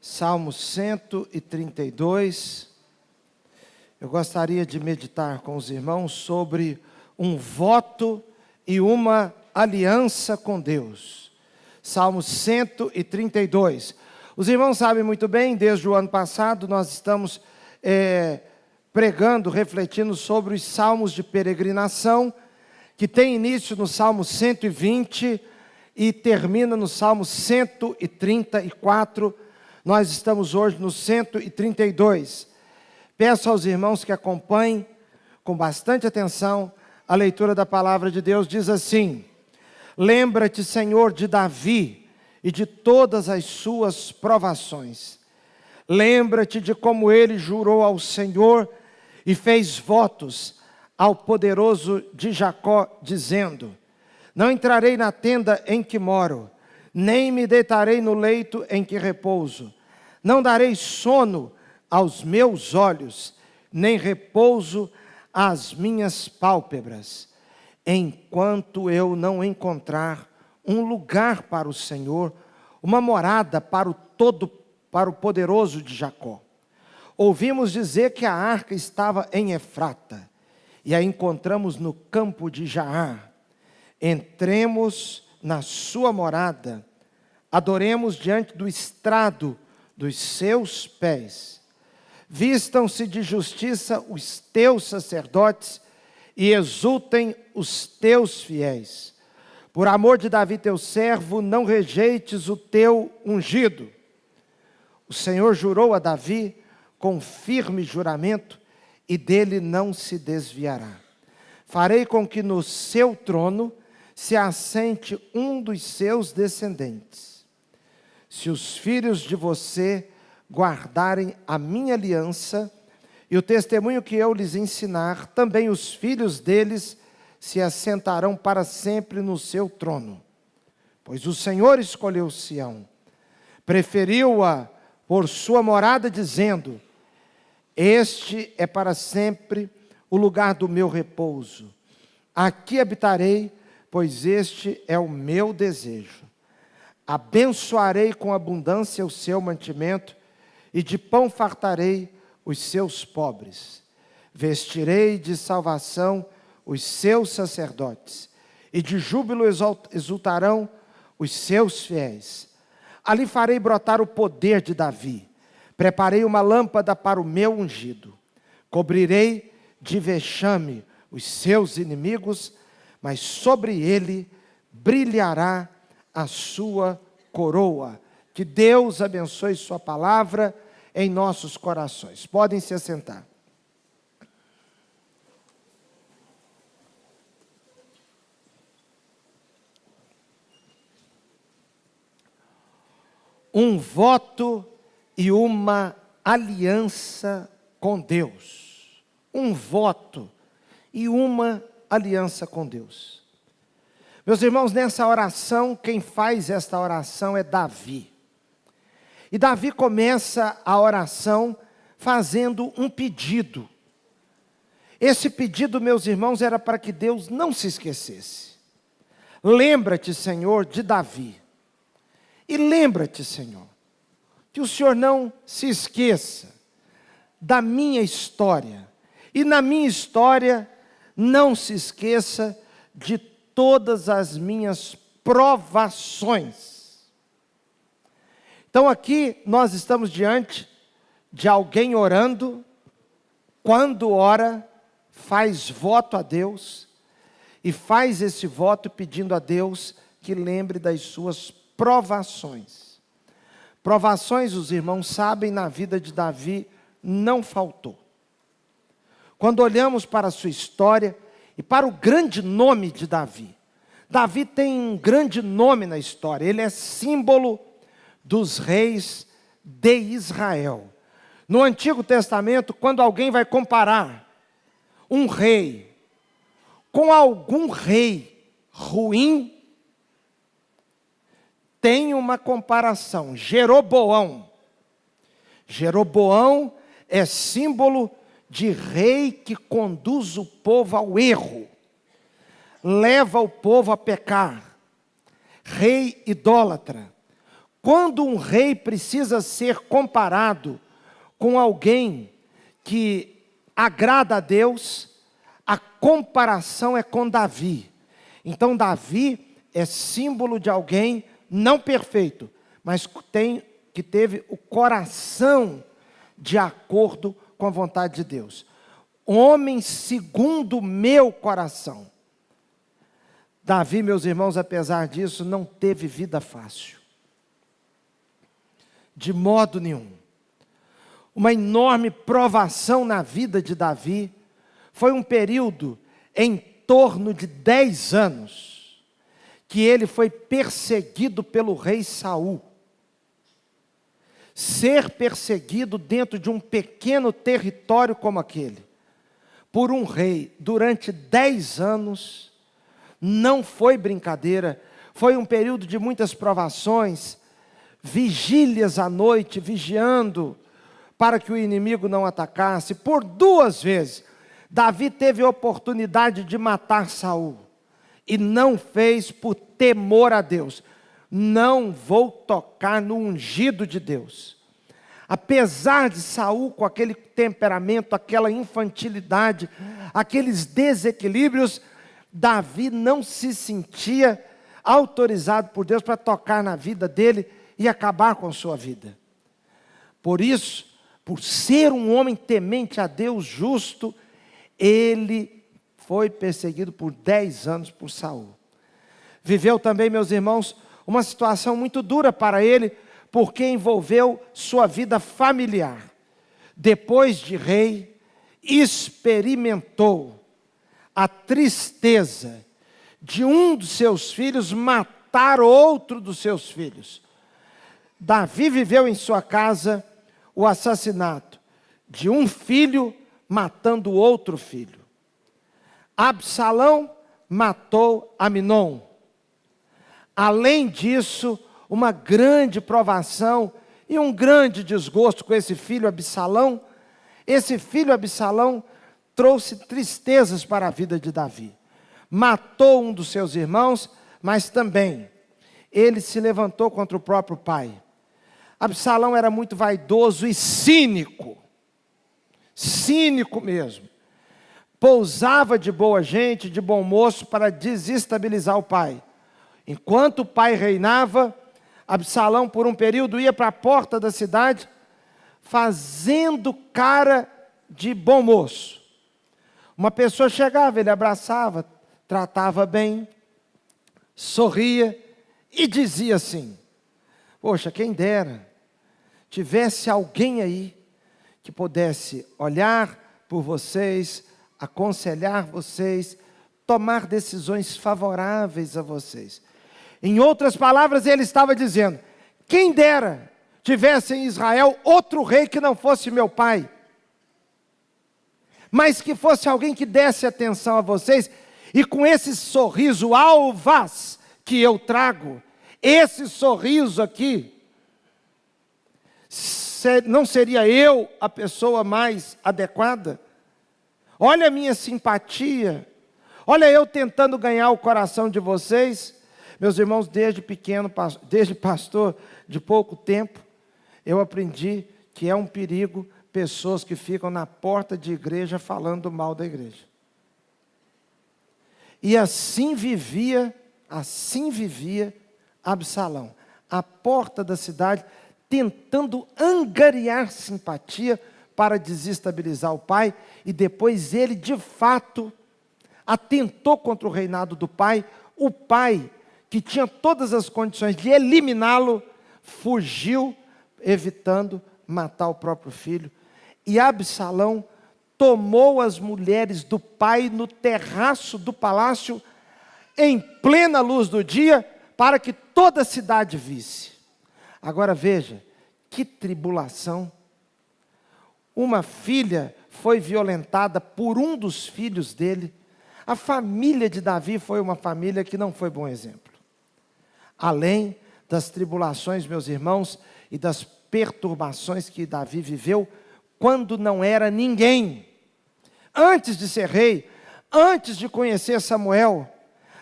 Salmo 132. Eu gostaria de meditar com os irmãos sobre um voto e uma aliança com Deus. Salmo 132. Os irmãos sabem muito bem, desde o ano passado nós estamos pregando, refletindo sobre os salmos de peregrinação, que tem início no Salmo 120 e termina no Salmo 134. Nós estamos hoje no 132. Peço aos irmãos que acompanhem com bastante atenção a leitura da palavra de Deus. Diz assim: lembra-te, Senhor, de Davi e de todas as suas provações. Lembra-te de como ele jurou ao Senhor e fez votos ao poderoso de Jacó, dizendo: não entrarei na tenda em que moro, nem me deitarei no leito em que repouso. Não darei sono aos meus olhos, nem repouso às minhas pálpebras, enquanto eu não encontrar um lugar para o Senhor, uma morada para o poderoso de Jacó. Ouvimos dizer que a arca estava em Efrata, e a encontramos no campo de Jaar. Entremos na sua morada, adoremos diante do estrado dos seus pés. Vistam-se de justiça os teus sacerdotes e exultem os teus fiéis. Por amor de Davi teu servo, não rejeites o teu ungido. O Senhor jurou a Davi com firme juramento, e dele não se desviará. Farei com que no seu trono se assente um dos seus descendentes. Se os filhos de você guardarem a minha aliança e o testemunho que eu lhes ensinar, também os filhos deles se assentarão para sempre no seu trono. Pois o Senhor escolheu Sião, preferiu-a por sua morada, dizendo: este é para sempre o lugar do meu repouso. Aqui habitarei, pois este é o meu desejo. Abençoarei com abundância o seu mantimento, e de pão fartarei os seus pobres. Vestirei de salvação os seus sacerdotes, e de júbilo exultarão os seus fiéis. Ali farei brotar o poder de Davi. Preparei uma lâmpada para o meu ungido. Cobrirei de vexame os seus inimigos, mas sobre ele brilhará a sua coroa. Que Deus abençoe sua palavra em nossos corações. Podem se assentar. Um voto e uma aliança com Deus. Um voto e uma aliança com Deus. Meus irmãos, nessa oração, quem faz esta oração é Davi. E Davi começa a oração fazendo um pedido. Esse pedido, meus irmãos, era para que Deus não se esquecesse. Lembra-te, Senhor, de Davi. E lembra-te, Senhor, que o Senhor não se esqueça da minha história. E na minha história, não se esqueça de todas as minhas provações. Então aqui nós estamos diante de alguém orando, quando ora, faz voto a Deus, e faz esse voto pedindo a Deus que lembre das suas provações. Provações, os irmãos sabem, na vida de Davi não faltou. Quando olhamos para a sua história e para o grande nome de Davi, Davi tem um grande nome na história, ele é símbolo dos reis de Israel. No Antigo Testamento, quando alguém vai comparar um rei com algum rei ruim, tem uma comparação. Jeroboão. Jeroboão é símbolo de rei que conduz o povo ao erro, leva o povo a pecar. Rei idólatra, Quando um rei precisa ser comparado com alguém que agrada a Deus, a comparação é com Davi. Então Davi é símbolo de alguém não perfeito, mas que teve o coração de acordo com a vontade de Deus. Homem segundo o meu coração. Davi, meus irmãos, apesar disso, não teve vida fácil. De modo nenhum. Uma enorme provação na vida de Davi. Foi um período em torno de 10 anos que ele foi perseguido pelo rei Saul. Ser perseguido dentro de um pequeno território como aquele, por um rei, durante 10 anos, não foi brincadeira. Foi um período de muitas provações, vigílias à noite, vigiando, para que o inimigo não atacasse. Por 2 vezes, Davi teve a oportunidade de matar Saul, e não fez por temor a Deus. Não vou tocar no ungido de Deus. Apesar de Saul, com aquele temperamento, aquela infantilidade, aqueles desequilíbrios, Davi não se sentia autorizado por Deus para tocar na vida dele e acabar com sua vida. Por isso, por ser um homem temente a Deus, justo, ele foi perseguido por 10 anos por Saul. Viveu também, meus irmãos, uma situação muito dura para ele, porque envolveu sua vida familiar. Depois de rei, experimentou a tristeza de um dos seus filhos matar outro dos seus filhos. Davi viveu em sua casa o assassinato de um filho matando outro filho. Absalão matou Aminon. Além disso, uma grande provação e um grande desgosto com esse filho Absalão. Esse filho Absalão trouxe tristezas para a vida de Davi. Matou um dos seus irmãos, mas também ele se levantou contra o próprio pai. Absalão era muito vaidoso e cínico. Cínico mesmo. Pousava de boa gente, de bom moço, para desestabilizar o pai. Enquanto o pai reinava, Absalão, por um período, ia para a porta da cidade, fazendo cara de bom moço. Uma pessoa chegava, ele abraçava, tratava bem, sorria e dizia assim: poxa, quem dera tivesse alguém aí que pudesse olhar por vocês, aconselhar vocês, tomar decisões favoráveis a vocês. Em outras palavras, ele estava dizendo: quem dera tivesse em Israel outro rei que não fosse meu pai, mas que fosse alguém que desse atenção a vocês, e com esse sorriso alvaz que eu trago, esse sorriso aqui, não seria eu a pessoa mais adequada? Olha a minha simpatia, olha eu tentando ganhar o coração de vocês. Meus irmãos, desde pequeno, desde pastor de pouco tempo, eu aprendi que é um perigo pessoas que ficam na porta de igreja falando mal da igreja. E assim vivia Absalão, à porta da cidade, tentando angariar simpatia para desestabilizar o pai, e depois ele, de fato, atentou contra o reinado do pai. O pai, que tinha todas as condições de eliminá-lo, fugiu, evitando matar o próprio filho. E Absalão tomou as mulheres do pai no terraço do palácio, em plena luz do dia, para que toda a cidade visse. Agora veja, que tribulação. Uma filha foi violentada por um dos filhos dele. A família de Davi foi uma família que não foi bom exemplo. Além das tribulações, meus irmãos, e das perturbações que Davi viveu, quando não era ninguém. Antes de ser rei, antes de conhecer Samuel,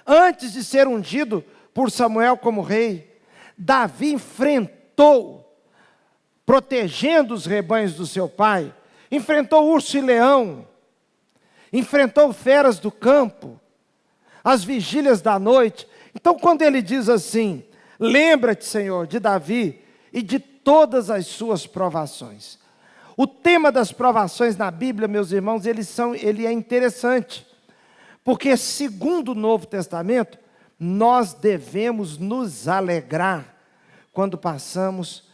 antes de ser ungido por Samuel como rei, Davi enfrentou enfrentou, protegendo os rebanhos do seu pai, enfrentou urso e leão, enfrentou feras do campo, as vigílias da noite. Então, quando ele diz assim, lembra-te, Senhor, de Davi e de todas as suas provações. O tema das provações na Bíblia, meus irmãos, ele é interessante, porque segundo o Novo Testamento, nós devemos nos alegrar quando passamos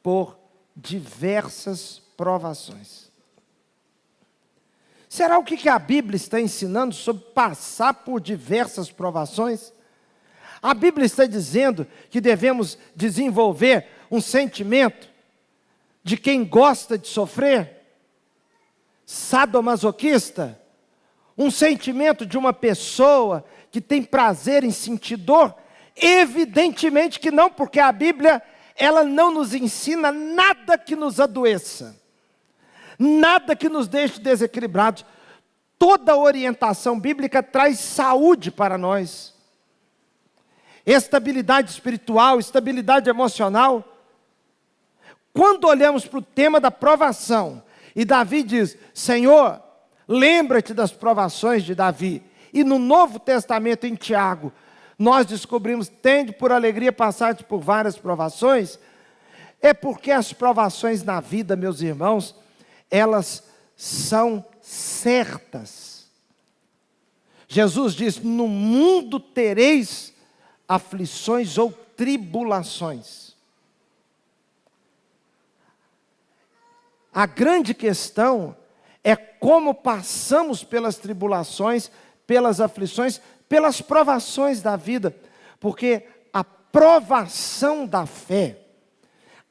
por diversas provações. Será o que a Bíblia está ensinando sobre passar por diversas provações? A Bíblia está dizendo que devemos desenvolver um sentimento de quem gosta de sofrer, sadomasoquista, um sentimento de uma pessoa que tem prazer em sentir dor? Evidentemente que não, porque a Bíblia, ela não nos ensina nada que nos adoeça, nada que nos deixe desequilibrados. Toda a orientação bíblica traz saúde para nós, estabilidade espiritual, estabilidade emocional. Quando olhamos para o tema da provação, e Davi diz, Senhor, lembra-te das provações de Davi. E no Novo Testamento, em Tiago, nós descobrimos, tende por alegria passar por várias provações. É porque as provações na vida, meus irmãos, elas são certas. Jesus diz, no mundo tereis aflições ou tribulações. A grande questão é como passamos pelas tribulações, pelas aflições, pelas provações da vida, porque a provação da fé,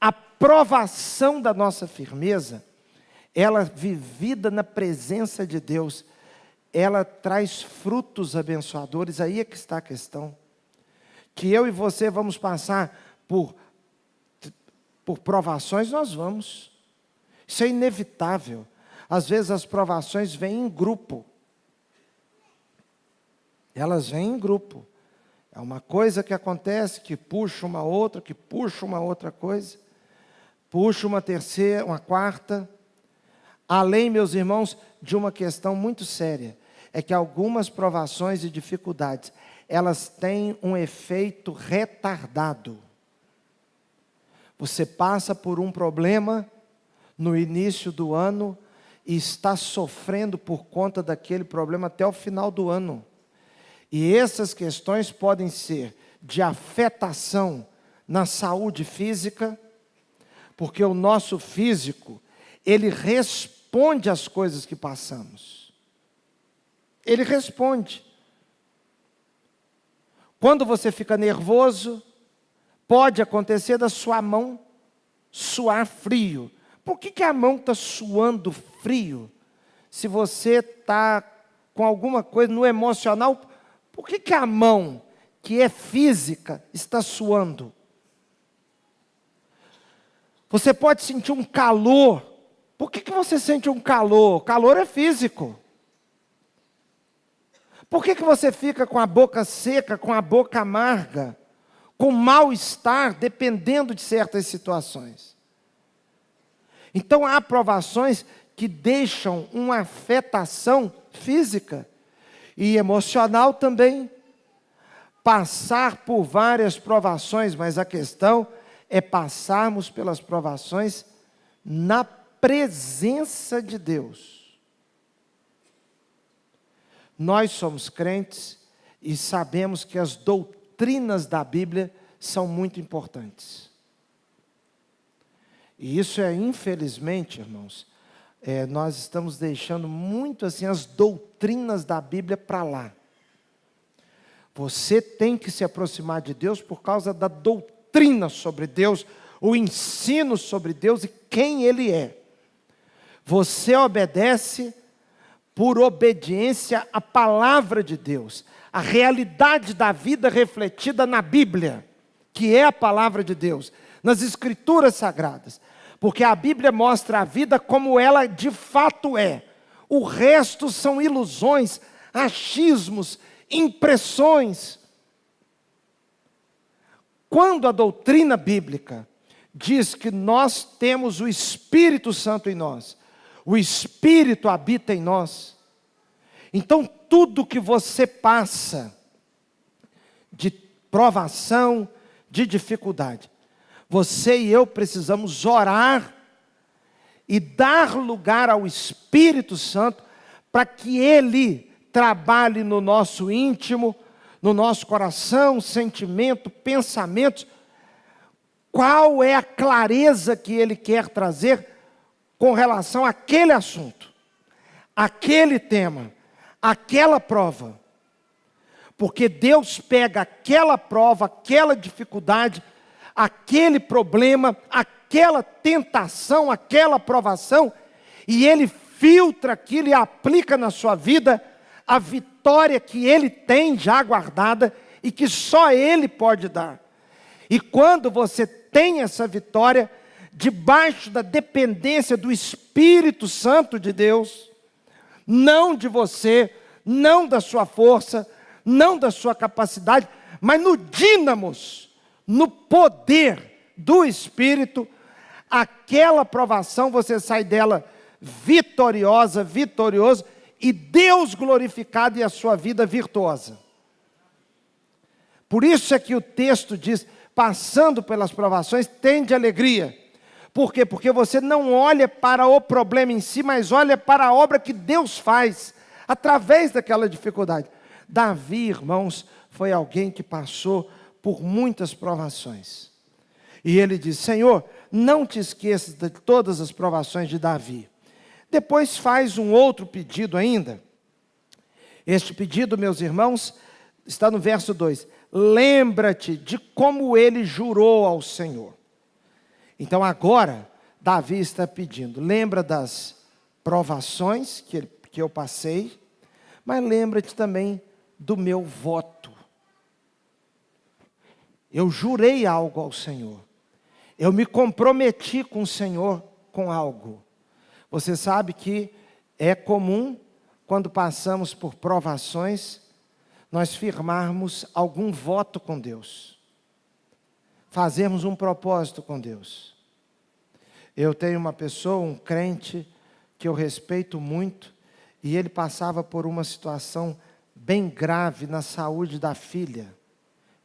a provação da nossa firmeza, ela vivida na presença de Deus, ela traz frutos abençoadores. Aí é que está a questão, que eu e você vamos passar por provações, nós vamos, isso é inevitável. Às vezes as provações vêm em grupo, elas vêm em grupo, é uma coisa que acontece, que puxa uma outra, que puxa uma outra coisa, puxa uma terceira, uma quarta, além, meus irmãos, de uma questão muito séria, é que algumas provações e dificuldades, elas têm um efeito retardado. Você passa por um problema no início do ano e está sofrendo por conta daquele problema até o final do ano. E essas questões podem ser de afetação na saúde física, porque o nosso físico, ele responde às coisas que passamos. Ele responde. Quando você fica nervoso, pode acontecer da sua mão suar frio. Por que a mão está suando frio? Se você está com alguma coisa no emocional, por que a mão, que é física, está suando? Você pode sentir um calor. Por que você sente um calor? Calor é físico. Por que você fica com a boca seca, com a boca amarga, com mal-estar, dependendo de certas situações? Então, há provações que deixam uma afetação física e emocional também. Passar por várias provações, mas a questão é passarmos pelas provações na presença de Deus. Nós somos crentes e sabemos que as doutrinas da Bíblia são muito importantes. E isso é, infelizmente, irmãos, nós estamos deixando muito assim as doutrinas da Bíblia para lá. Você tem que se aproximar de Deus por causa da doutrina sobre Deus, o ensino sobre Deus e quem Ele é. Você obedece por obediência à palavra de Deus, a realidade da vida refletida na Bíblia, que é a palavra de Deus, nas Escrituras Sagradas, porque a Bíblia mostra a vida como ela de fato é. O resto são ilusões, achismos, impressões. Quando a doutrina bíblica diz que nós temos o Espírito Santo em nós. O Espírito habita em nós. Então, tudo que você passa de provação, de dificuldade, você e eu precisamos orar e dar lugar ao Espírito Santo para que Ele trabalhe no nosso íntimo, no nosso coração, sentimento, pensamentos. Qual é a clareza que Ele quer trazer com relação àquele assunto, aquele tema, aquela prova? Porque Deus pega aquela prova, aquela dificuldade, aquele problema, aquela tentação, aquela provação, e Ele filtra aquilo e aplica na sua vida a vitória que Ele tem já guardada e que só Ele pode dar. E quando você tem essa vitória, debaixo da dependência do Espírito Santo de Deus, não de você, não da sua força, não da sua capacidade, mas no dínamos, no poder do Espírito, aquela provação você sai dela vitoriosa, vitorioso, e Deus glorificado e a sua vida virtuosa. Por isso é que o texto diz, passando pelas provações, tende alegria. Por quê? Porque você não olha para o problema em si, mas olha para a obra que Deus faz, através daquela dificuldade. Davi, irmãos, foi alguém que passou por muitas provações. E ele diz, Senhor, não te esqueças de todas as provações de Davi. Depois faz um outro pedido ainda. Este pedido, meus irmãos, está no verso 2. Lembra-te de como ele jurou ao Senhor. Então agora, Davi está pedindo, lembra das provações que eu passei, mas lembra-te também do meu voto. Eu jurei algo ao Senhor. Eu me comprometi com o Senhor com algo. Você sabe que é comum, quando passamos por provações, nós firmarmos algum voto com Deus. Fazermos um propósito com Deus. Eu tenho uma pessoa, um crente, que eu respeito muito, e ele passava por uma situação bem grave na saúde da filha.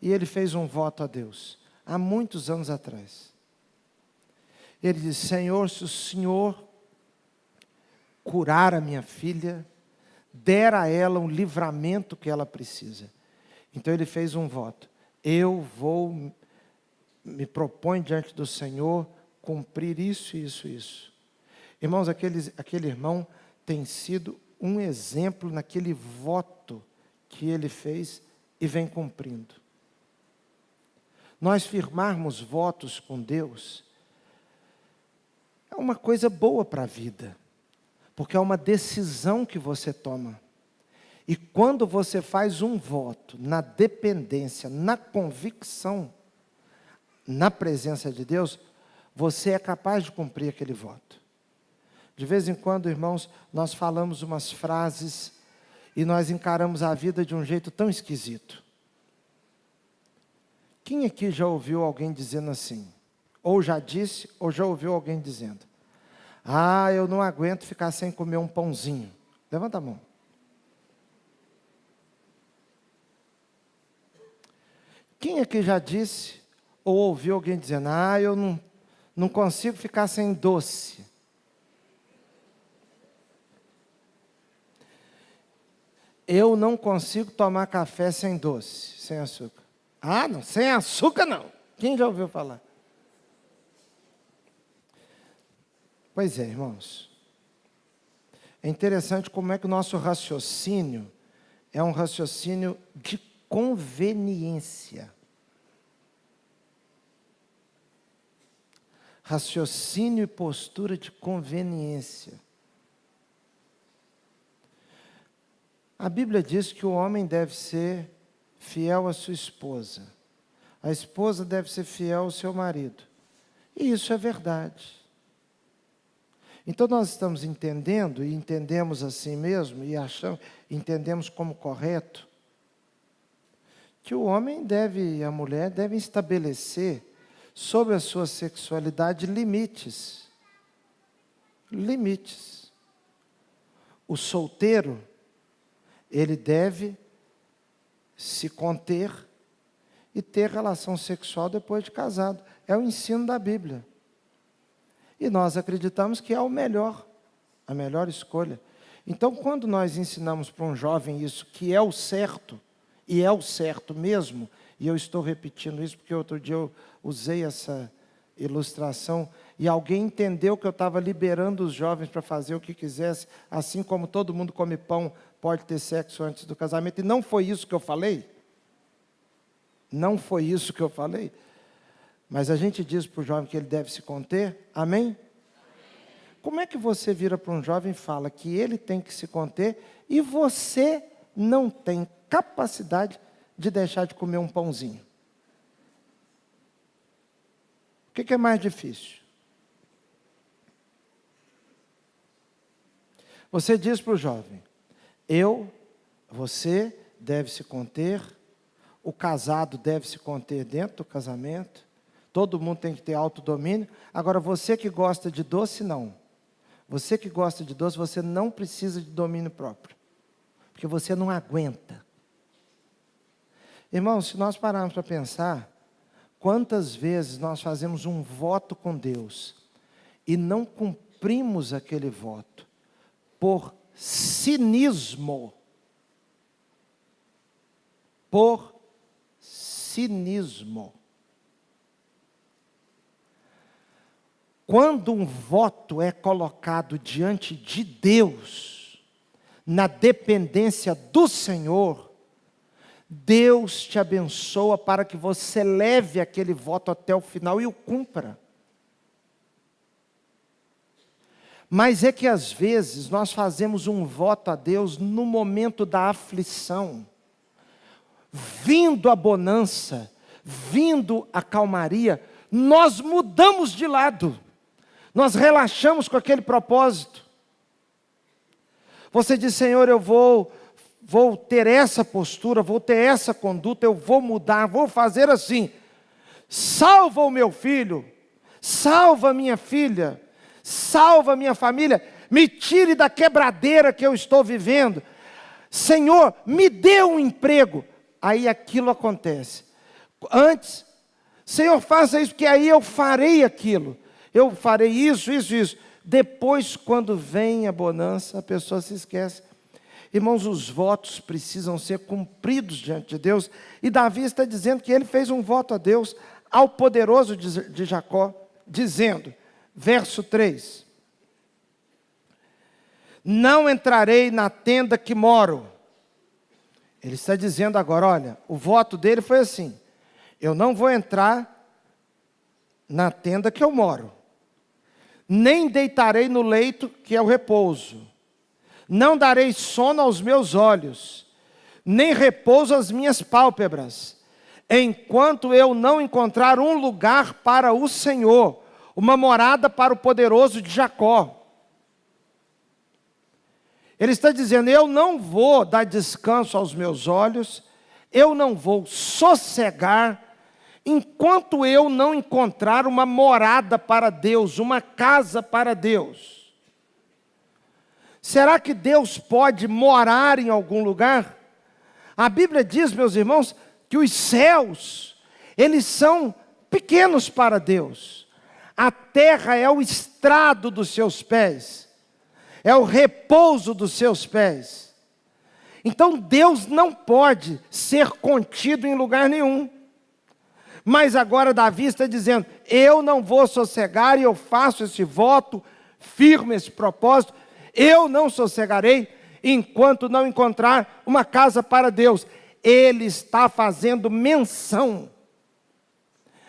E ele fez um voto a Deus, há muitos anos atrás. Ele disse, Senhor, se o Senhor curar a minha filha, der a ela um livramento que ela precisa. Então ele fez um voto. Eu me proponho diante do Senhor cumprir isso, isso, isso. Irmãos, aquele irmão tem sido um exemplo naquele voto que ele fez e vem cumprindo. Nós firmarmos votos com Deus é uma coisa boa para a vida, porque é uma decisão que você toma. E quando você faz um voto na dependência, na convicção, na presença de Deus, você é capaz de cumprir aquele voto. De vez em quando, irmãos, nós falamos umas frases e nós encaramos a vida de um jeito tão esquisito. Quem aqui já ouviu alguém dizendo assim? Ou já disse, ou já ouviu alguém dizendo, ah, eu não aguento ficar sem comer um pãozinho. Levanta a mão. Quem aqui já disse, ou ouviu alguém dizendo, ah, eu não consigo ficar sem doce. Eu não consigo tomar café sem doce, sem açúcar. Ah, não, sem açúcar não. Quem já ouviu falar? Pois é, irmãos. É interessante como é que o nosso raciocínio é um raciocínio de conveniência. Raciocínio e postura de conveniência. A Bíblia diz que o homem deve ser fiel à sua esposa. A esposa deve ser fiel ao seu marido. E isso é verdade. Então nós estamos entendendo, e entendemos assim mesmo, e entendemos como correto, que o homem e a mulher devem estabelecer sobre a sua sexualidade limites. Limites. O solteiro, ele deve se conter e ter relação sexual depois de casado. É o ensino da Bíblia. E nós acreditamos que é o melhor, a melhor escolha. Então, quando nós ensinamos para um jovem isso, que é o certo, e é o certo mesmo, e eu estou repetindo isso porque outro dia eu usei essa ilustração, e alguém entendeu que eu estava liberando os jovens para fazer o que quisesse, assim como todo mundo come pão, pode ter sexo antes do casamento, e não foi isso que eu falei. Não foi isso que eu falei. Mas a gente diz para o jovem que ele deve se conter, amém? Como é que você vira para um jovem e fala que ele tem que se conter e você não tem capacidade de deixar de comer um pãozinho? O que é mais difícil? Você diz para o jovem, você deve se conter, o casado deve se conter dentro do casamento, todo mundo tem que ter autodomínio. Agora, você que gosta de doce, não. Você que gosta de doce, você não precisa de domínio próprio, porque você não aguenta. Irmãos, se nós pararmos para pensar, quantas vezes nós fazemos um voto com Deus e não cumprimos aquele voto por cinismo. Por cinismo. Quando um voto é colocado diante de Deus, na dependência do Senhor, Deus te abençoa para que você leve aquele voto até o final e o cumpra. Mas é que às vezes nós fazemos um voto a Deus no momento da aflição, vindo a bonança, vindo a calmaria, nós mudamos de lado. Nós relaxamos com aquele propósito. Você diz, Senhor, eu vou ter essa postura, vou ter essa conduta, eu vou mudar, vou fazer assim. Salva o meu filho, salva a minha filha, salva a minha família, me tire da quebradeira que eu estou vivendo. Senhor, me dê um emprego. Aí aquilo acontece. Antes, Senhor, faça isso, porque aí eu farei aquilo. Eu farei isso. Depois, quando vem a bonança, a pessoa se esquece. Irmãos, os votos precisam ser cumpridos diante de Deus. E Davi está dizendo que ele fez um voto a Deus, ao poderoso de Jacó, dizendo, verso 3. Não entrarei na tenda que moro. Ele está dizendo agora, olha, o voto dele foi assim, eu não vou entrar na tenda que eu moro. Nem deitarei no leito que é o repouso, não darei sono aos meus olhos, nem repouso às minhas pálpebras, enquanto eu não encontrar um lugar para o Senhor, uma morada para o poderoso de Jacó. Ele está dizendo, eu não vou dar descanso aos meus olhos, eu não vou sossegar, enquanto eu não encontrar uma morada para Deus, uma casa para Deus. Será que Deus pode morar em algum lugar? A Bíblia diz, meus irmãos, que os céus, eles são pequenos para Deus. A terra é o estrado dos seus pés, é o repouso dos seus pés. Então Deus não pode ser contido em lugar nenhum. Mas agora Davi está dizendo, eu não vou sossegar e eu faço esse voto, firme esse propósito, eu não sossegarei enquanto não encontrar uma casa para Deus. Ele está fazendo menção,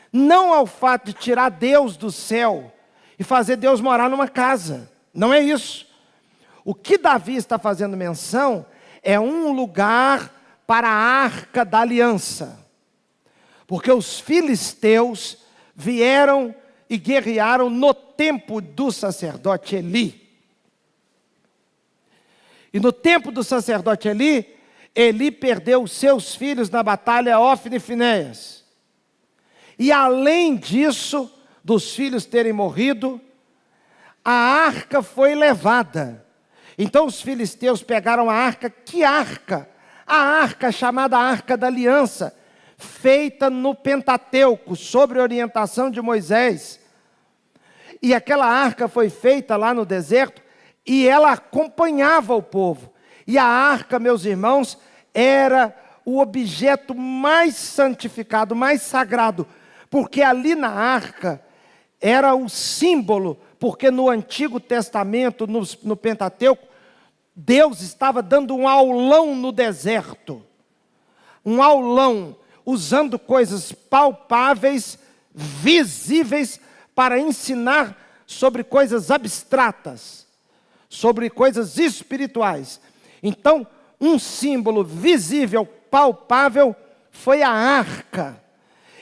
não ao fato de tirar Deus do céu e fazer Deus morar numa casa, não é isso. O que Davi está fazendo menção é um lugar para a arca da aliança. Porque os filisteus vieram e guerrearam no tempo do sacerdote Eli. E no tempo do sacerdote Eli, Eli perdeu seus filhos na batalha Ofni e Finéias. E além disso, dos filhos terem morrido, a arca foi levada. Então os filisteus pegaram a arca. Que arca? A arca chamada Arca da Aliança, feita no Pentateuco, sob orientação de Moisés. E aquela arca foi feita lá no deserto, e ela acompanhava o povo. E a arca, meus irmãos, era o objeto mais santificado, mais sagrado, porque ali na arca era o símbolo, porque no Antigo Testamento, no Pentateuco, Deus estava dando um aulão no deserto, um aulão, usando coisas palpáveis, visíveis, para ensinar sobre coisas abstratas, sobre coisas espirituais. Então, um símbolo visível, palpável, foi a arca.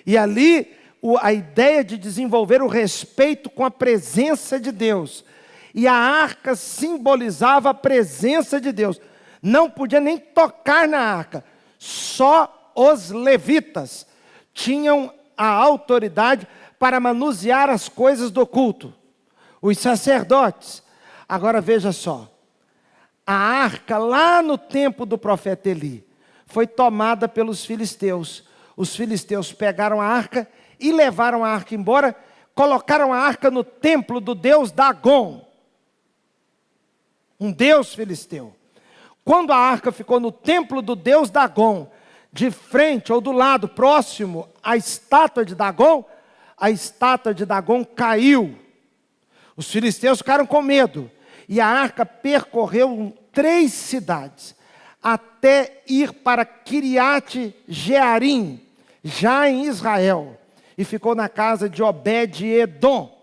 E ali, a ideia de desenvolver o respeito com a presença de Deus. E a arca simbolizava a presença de Deus. Não podia nem tocar na arca. Só os levitas tinham a autoridade para manusear as coisas do culto. Os sacerdotes. Agora veja só. A arca lá no tempo do profeta Eli foi tomada pelos filisteus. Os filisteus pegaram a arca e levaram a arca embora, colocaram a arca no templo do deus Dagon, um deus filisteu. Quando a arca ficou no templo do deus Dagon, de frente ou do lado, próximo à estátua de Dagon, a estátua de Dagon caiu. Os filisteus ficaram com medo, e a arca percorreu 3 cidades, até ir para Kiriat Jearim, já em Israel, e ficou na casa de Obed-edom.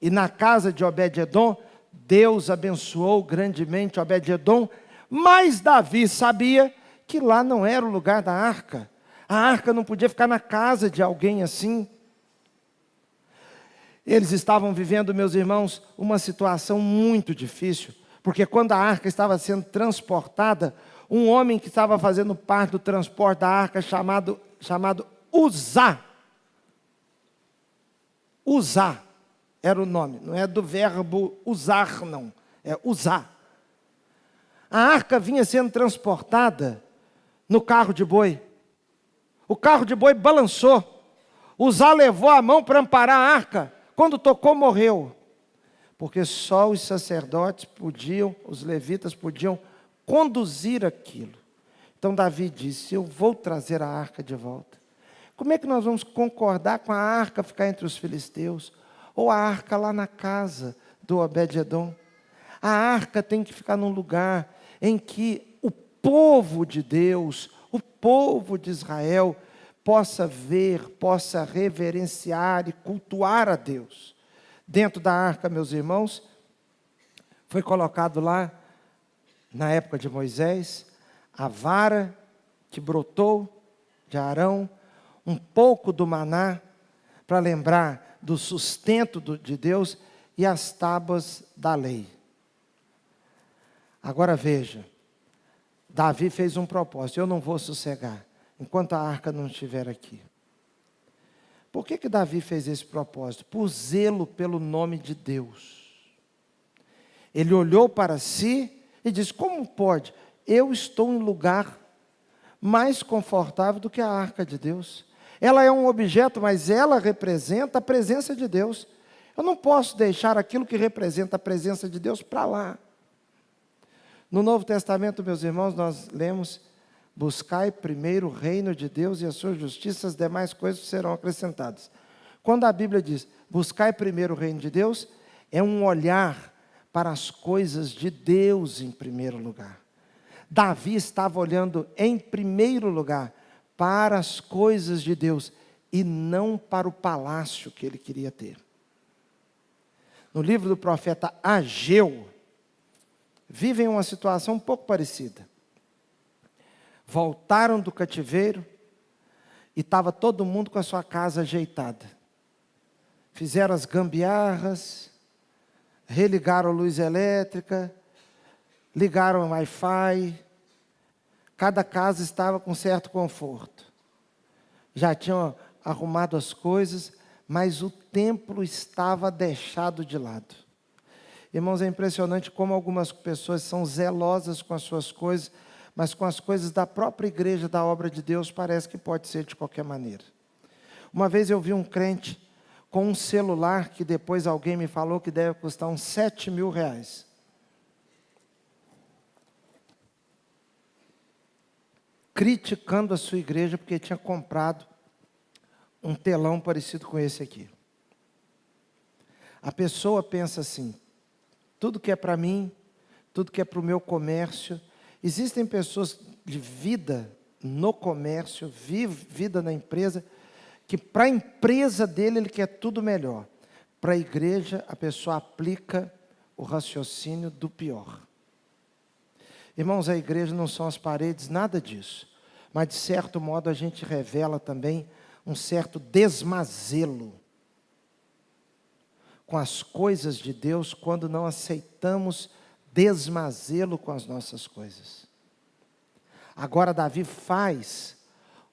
E na casa de Obed-edom, Deus abençoou grandemente Obed-edom, mas Davi sabia que lá não era o lugar da arca. A arca não podia ficar na casa de alguém assim. Eles estavam vivendo, meus irmãos, uma situação muito difícil, porque quando a arca estava sendo transportada, um homem que estava fazendo parte do transporte da arca, chamado Uzá. Uzá era o nome, não é do verbo usar, não, é Uzá. A arca vinha sendo transportada no carro de boi. O carro de boi balançou. Uzá levou a mão para amparar a arca. Quando tocou, morreu. Porque só os sacerdotes podiam, os levitas podiam conduzir aquilo. Então Davi disse: eu vou trazer a arca de volta. Como é que nós vamos concordar com a arca ficar entre os filisteus? Ou a arca lá na casa do Obed-edom? A arca tem que ficar num lugar em que o povo de Deus, o povo de Israel, possa ver, possa reverenciar e cultuar a Deus. Dentro da arca, meus irmãos, foi colocado lá, na época de Moisés, a vara que brotou de Arão, um pouco do maná, para lembrar do sustento de Deus, e as tábuas da lei. Agora veja, Davi fez um propósito: eu não vou sossegar enquanto a arca não estiver aqui. Por que Davi fez esse propósito? Por zelo pelo nome de Deus. Ele olhou para si e disse: como pode? Eu estou em lugar mais confortável do que a arca de Deus. Ela é um objeto, mas ela representa a presença de Deus. Eu não posso deixar aquilo que representa a presença de Deus para lá. No Novo Testamento, meus irmãos, nós lemos: buscai primeiro o reino de Deus e a sua justiça, as demais coisas serão acrescentadas. Quando a Bíblia diz, buscai primeiro o reino de Deus, é um olhar para as coisas de Deus em primeiro lugar. Davi estava olhando em primeiro lugar para as coisas de Deus e não para o palácio que ele queria ter. No livro do profeta Ageu, vivem uma situação um pouco parecida. Voltaram do cativeiro e estava todo mundo com a sua casa ajeitada. Fizeram as gambiarras, religaram a luz elétrica, ligaram o Wi-Fi. Cada casa estava com certo conforto. Já tinham arrumado as coisas, mas o templo estava deixado de lado. Irmãos, é impressionante como algumas pessoas são zelosas com as suas coisas, mas com as coisas da própria igreja, da obra de Deus, parece que pode ser de qualquer maneira. Uma vez eu vi um crente com um celular que depois alguém me falou que deve custar uns 7 mil reais. Criticando a sua igreja porque tinha comprado um telão parecido com esse aqui. A pessoa pensa assim: tudo que é para mim, tudo que é para o meu comércio. Existem pessoas de vida no comércio, vida na empresa, que para a empresa dele ele quer tudo melhor. Para a igreja, a pessoa aplica o raciocínio do pior. Irmãos, a igreja não são as paredes, nada disso. Mas de certo modo a gente revela também um certo desmazelo com as coisas de Deus, quando não aceitamos desmazelo com as nossas coisas. Agora Davi faz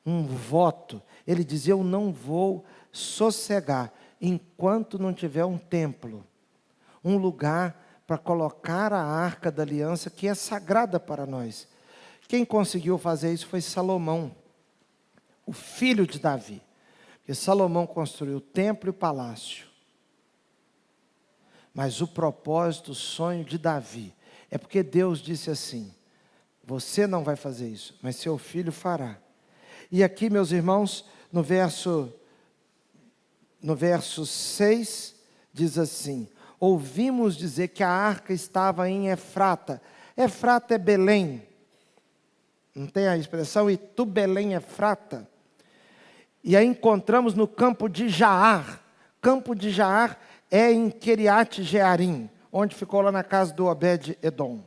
um voto, ele diz: eu não vou sossegar, enquanto não tiver um templo, um lugar para colocar a arca da aliança, que é sagrada para nós. Quem conseguiu fazer isso foi Salomão, o filho de Davi, porque Salomão construiu o templo e o palácio. Mas o propósito, o sonho de Davi, é porque Deus disse assim: você não vai fazer isso, mas seu filho fará. E aqui, meus irmãos, no verso 6, diz assim: ouvimos dizer que a arca estava em Efrata. Efrata é Belém. Não tem a expressão, e tu Belém Efrata? E a encontramos no campo de Jaar. Campo de Jaar é em Kiriat Jearim, onde ficou lá na casa do Obed-Edom.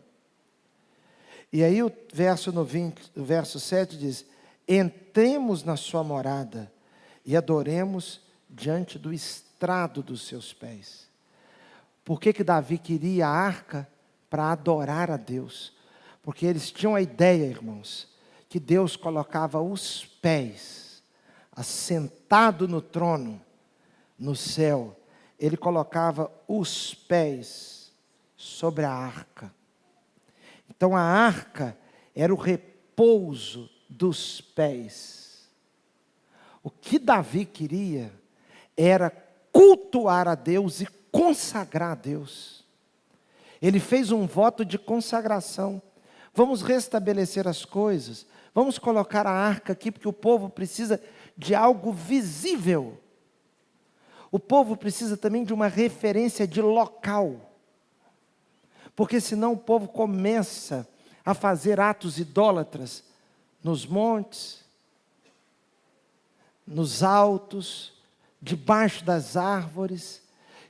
E aí o verso 7 diz: entremos na sua morada e adoremos diante do estrado dos seus pés. Por que Davi queria a arca? Para adorar a Deus. Porque eles tinham a ideia, irmãos, que Deus colocava os pés, assentado no trono, no céu, ele colocava os pés sobre a arca. Então a arca era o repouso dos pés. O que Davi queria era cultuar a Deus e consagrar a Deus. Ele fez um voto de consagração. Vamos restabelecer as coisas. Vamos colocar a arca aqui, porque o povo precisa de algo visível. O povo precisa também de uma referência de local. Porque senão o povo começa a fazer atos idólatras nos montes, nos altos, debaixo das árvores.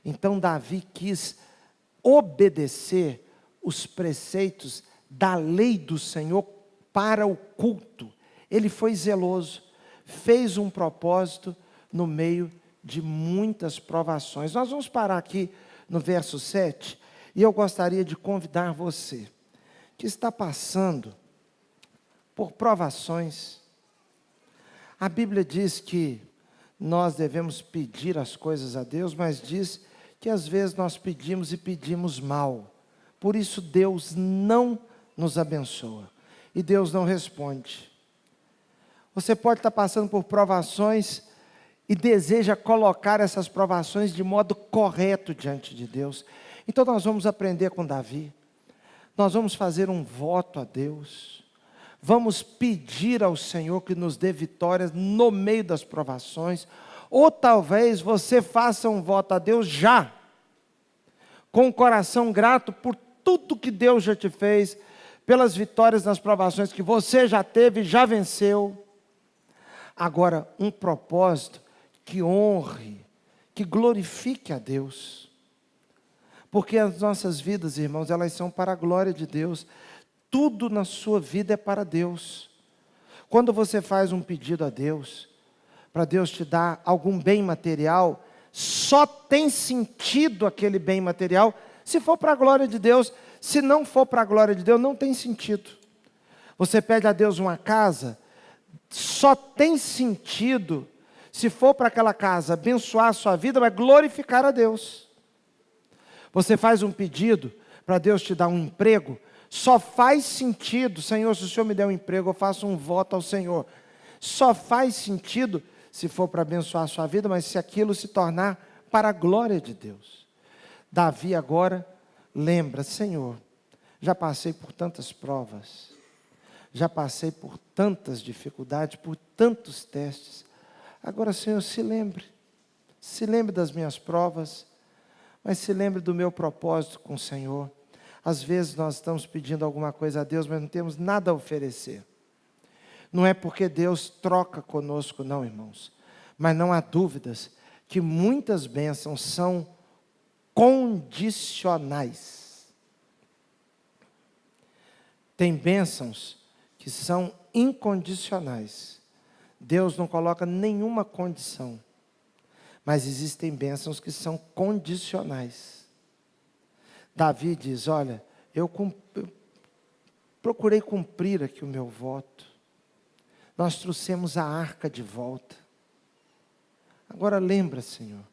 Então Davi quis obedecer os preceitos da lei do Senhor para o culto. Ele foi zeloso, fez um propósito no meio de muitas provações. Nós vamos parar aqui no verso 7, e eu gostaria de convidar você, que está passando por provações. A Bíblia diz que nós devemos pedir as coisas a Deus, mas diz que às vezes nós pedimos e pedimos mal. Por isso Deus não nos abençoa, e Deus não responde. Você pode estar passando por provações e deseja colocar essas provações de modo correto diante de Deus. Então nós vamos aprender com Davi. Nós vamos fazer um voto a Deus. Vamos pedir ao Senhor que nos dê vitórias no meio das provações. Ou talvez você faça um voto a Deus já, com o coração grato por tudo que Deus já te fez, pelas vitórias nas provações que você já teve, já venceu. Agora, um propósito que honre, que glorifique a Deus. Porque as nossas vidas, irmãos, elas são para a glória de Deus. Tudo na sua vida é para Deus. Quando você faz um pedido a Deus, para Deus te dar algum bem material, só tem sentido aquele bem material se for para a glória de Deus. Se não for para a glória de Deus, não tem sentido. Você pede a Deus uma casa, só tem sentido se for para aquela casa abençoar a sua vida, vai glorificar a Deus. Você faz um pedido para Deus te dar um emprego, só faz sentido, Senhor, se o Senhor me der um emprego, eu faço um voto ao Senhor. Só faz sentido se for para abençoar a sua vida, mas se aquilo se tornar para a glória de Deus. Davi agora lembra, Senhor, já passei por tantas provas, já passei por tantas dificuldades, por tantos testes. Agora, Senhor, se lembre das minhas provas, mas se lembre do meu propósito com o Senhor. Às vezes nós estamos pedindo alguma coisa a Deus, mas não temos nada a oferecer. Não é porque Deus troca conosco, não, irmãos. Mas não há dúvidas que muitas bênçãos são condicionais. Tem bênçãos que são incondicionais. Deus não coloca nenhuma condição. Mas existem bênçãos que são condicionais. Davi diz, olha, eu procurei cumprir aqui o meu voto. Nós trouxemos a arca de volta. Agora lembra, Senhor,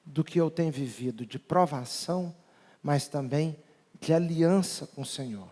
do que eu tenho vivido de provação, mas também de aliança com o Senhor.